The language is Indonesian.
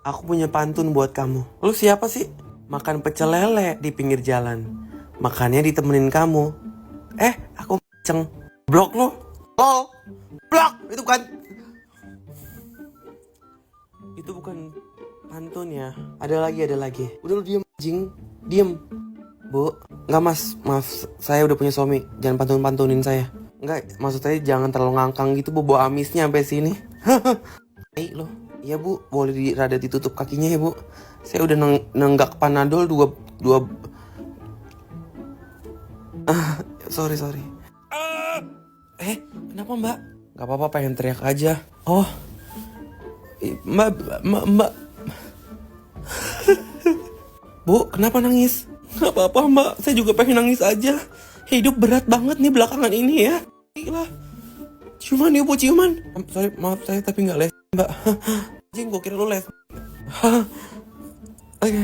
Aku punya pantun buat kamu. Lu siapa sih? Makan pecel lele di pinggir jalan. Makannya ditemenin kamu. Aku kenceng. Blok lu. Oh, blok. Itu bukan pantun ya. Ada lagi. Udah lu diem, anjing. Diem. Bu, nggak mas, maaf, saya udah punya suami. Jangan pantun-pantunin saya. Nggak, maksud saya jangan terlalu ngangkang gitu, bu. Bawa amisnya sampai sini. Lo, iya bu, boleh rada ditutup kakinya ya bu. Saya udah nenggak panadol dua. Sorry. Kenapa mbak? Gak apa-apa, pengen teriak aja. Oh, mbak. Bu, kenapa nangis? Gak apa-apa mbak, saya juga pengen nangis aja. Hidup berat banget nih belakangan ini ya. Gila. Ciuman ya bu, ciuman. Sorry, maaf saya tapi gak les mbak. Anjing, gue kira lu les. Oke.